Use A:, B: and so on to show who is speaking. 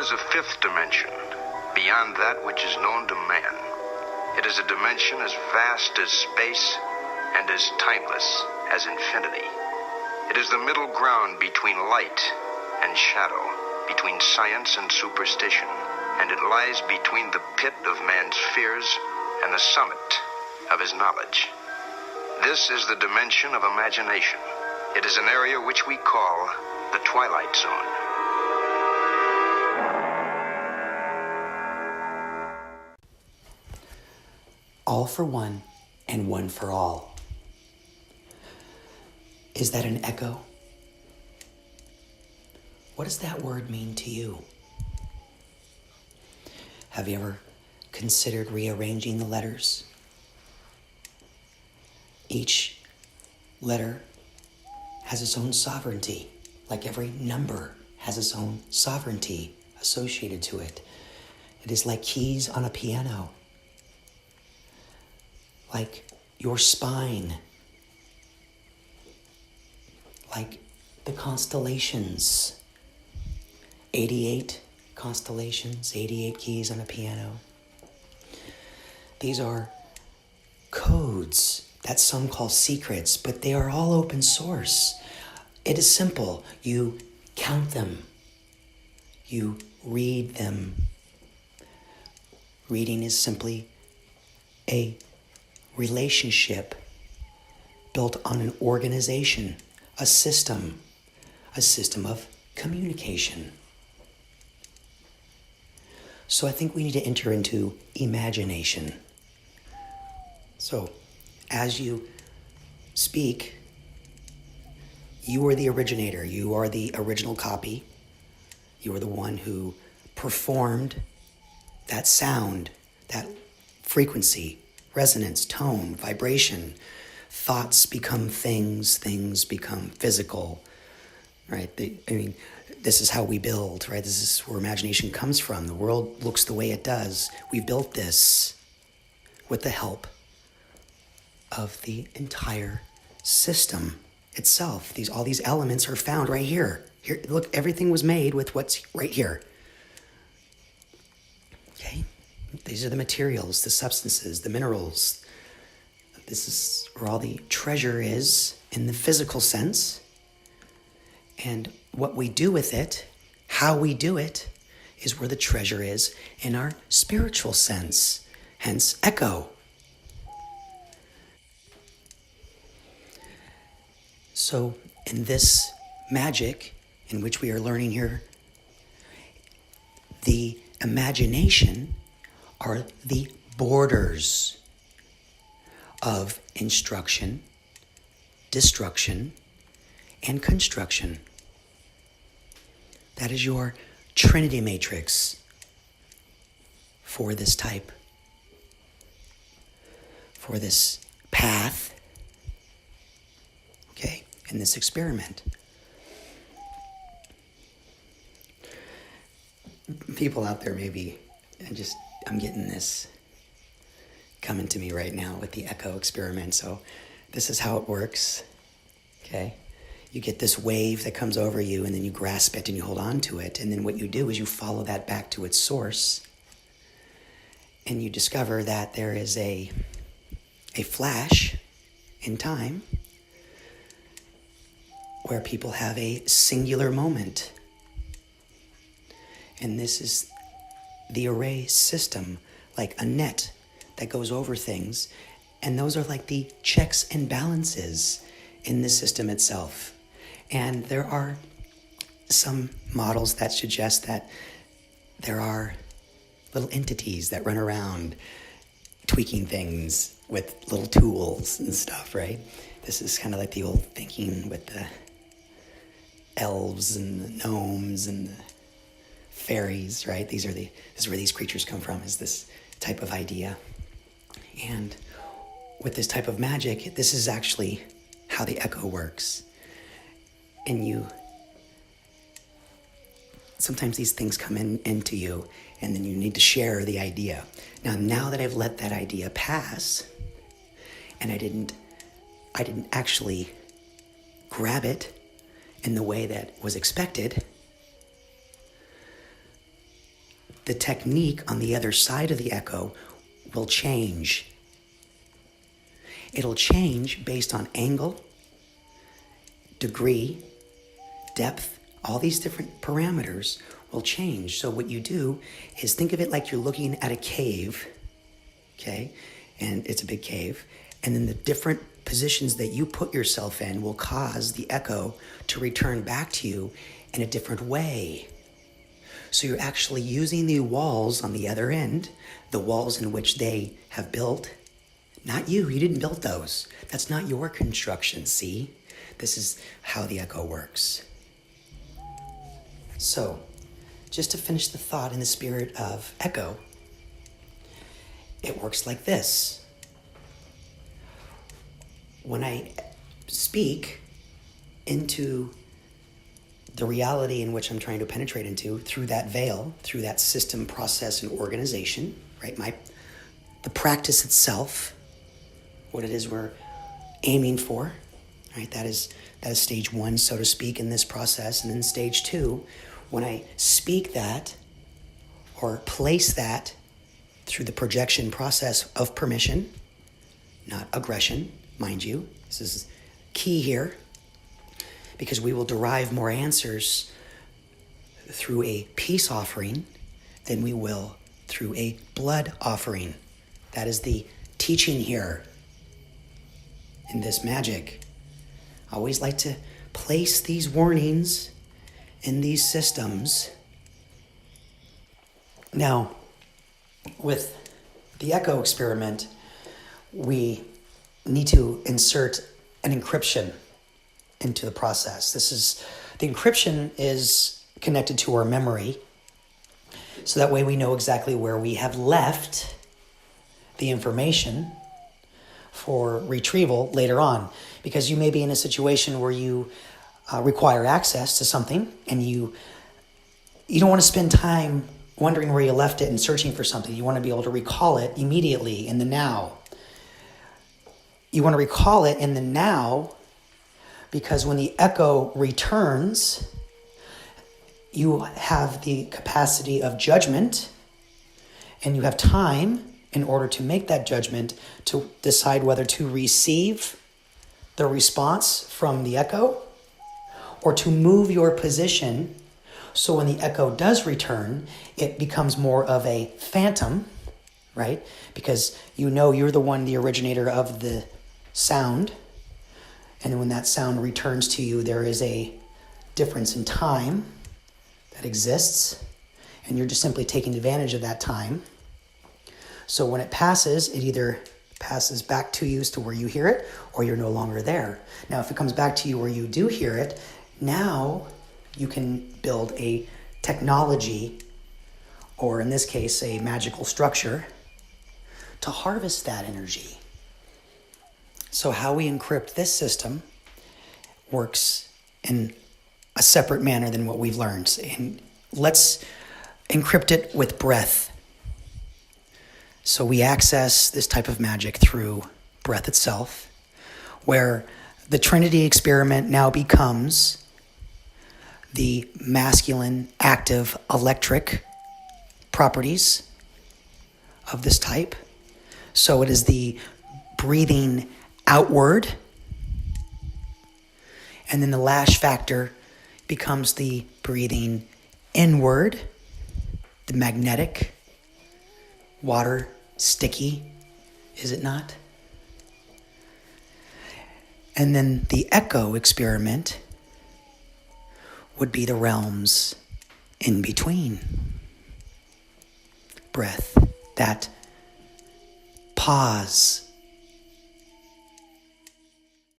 A: is a fifth dimension, beyond that which is known to man. It is a dimension as vast as space and as timeless as infinity. It is the middle ground between light and shadow, between science and superstition, and it lies between the pit of man's fears and the summit of his knowledge. This is the dimension of imagination. It is an area which we call the Twilight Zone.
B: All for one and one for all. Is that an echo? What does that word mean to you? Have you ever considered rearranging the letters? Each letter has its own sovereignty, like every number has its own sovereignty associated to it. It is like keys on a piano, like your spine, like the constellations. 88 constellations, 88 keys on a piano. These are codes that some call secrets, but they are all open source. It is simple. You count them. You read them. Reading is simply a relationship built on an organization, a system of communication. So I think we need to enter into imagination. So as you speak, you are the originator. You are the original copy. You are the one who performed that sound, that frequency, resonance, tone, vibration. Thoughts become things, things become physical, right? This is how we build, right? This is where imagination comes from. The world looks the way it does. We built this with the help of the entire system itself. All these elements are found right here. Here, look, everything was made with what's right here. Okay? These are the materials, the substances, the minerals. This is where all the treasure is in the physical sense. And what we do with it, how we do it, is where the treasure is in our spiritual sense. Hence, echo. So, in this magic in which we are learning here, the imagination are the borders of instruction, destruction, and construction. That is your Trinity Matrix for this type, for this path, okay, in this experiment. People out there maybe, I'm getting this coming to me right now with the echo experiment. So this is how it works, okay? You get this wave that comes over you, and then you grasp it and you hold on to it. And then what you do is you follow that back to its source, and you discover that there is a flash in time where people have a singular moment. And this is the array system, like a net that goes over things. And those are like the checks and balances in the system itself. And there are some models that suggest that there are little entities that run around tweaking things with little tools and stuff, right? This is kind of like the old thinking with the elves and the gnomes and the fairies, right? This is where these creatures come from, is this type of idea. And with this type of magic, this is actually how the echo works. And sometimes these things come into you, and then you need to share the idea. Now that I've let that idea pass, and I didn't actually grab it in the way that was expected, the technique on the other side of the echo will change. It'll change based on angle, degree, depth, all these different parameters will change. So what you do is think of it like you're looking at a cave, okay? And it's a big cave. And then the different positions that you put yourself in will cause the echo to return back to you in a different way. So you're actually using the walls on the other end, the walls in which they have built. Not you didn't build those. That's not your construction, see? This is how the echo works. So, just to finish the thought in the spirit of echo, it works like this. When I speak into the reality in which I'm trying to penetrate into, through that veil, through that system, process, and organization, right? The practice itself, what it is we're aiming for, right? That is stage one, so to speak, in this process. And then stage two, when I speak that or place that through the projection process of permission, not aggression, mind you. This is key here, because we will derive more answers through a peace offering than we will through a blood offering. That is the teaching here in this magic. I always like to place these warnings in these systems. Now, with the echo experiment, we need to insert an encryption into the process. The encryption is connected to our memory, so that way we know exactly where we have left the information for retrieval later on. Because you may be in a situation where you require access to something, and you don't want to spend time wondering where you left it and searching for something. You want to be able to recall it immediately in the now. You want to recall it in the now because when the echo returns, you have the capacity of judgment, and you have time in order to make that judgment to decide whether to receive the response from the echo or to move your position so when the echo does return, it becomes more of a phantom, right? Because you're the one, the originator of the sound. And when that sound returns to you, there is a difference in time that exists, and you're just simply taking advantage of that time. So when it passes, it either passes back to you as to where you hear it, or you're no longer there. Now, if it comes back to you where you do hear it, now you can build a technology, or in this case, a magical structure, to harvest that energy. So how we encrypt this system works in a separate manner than what we've learned. And let's encrypt it with breath. So we access this type of magic through breath itself, where the Trinity experiment now becomes the masculine, active, electric properties of this type. So it is the breathing outward, and then the lash factor becomes the breathing inward, the magnetic, water, sticky, is it not? And then the echo experiment would be the realms in between. Breath, that pause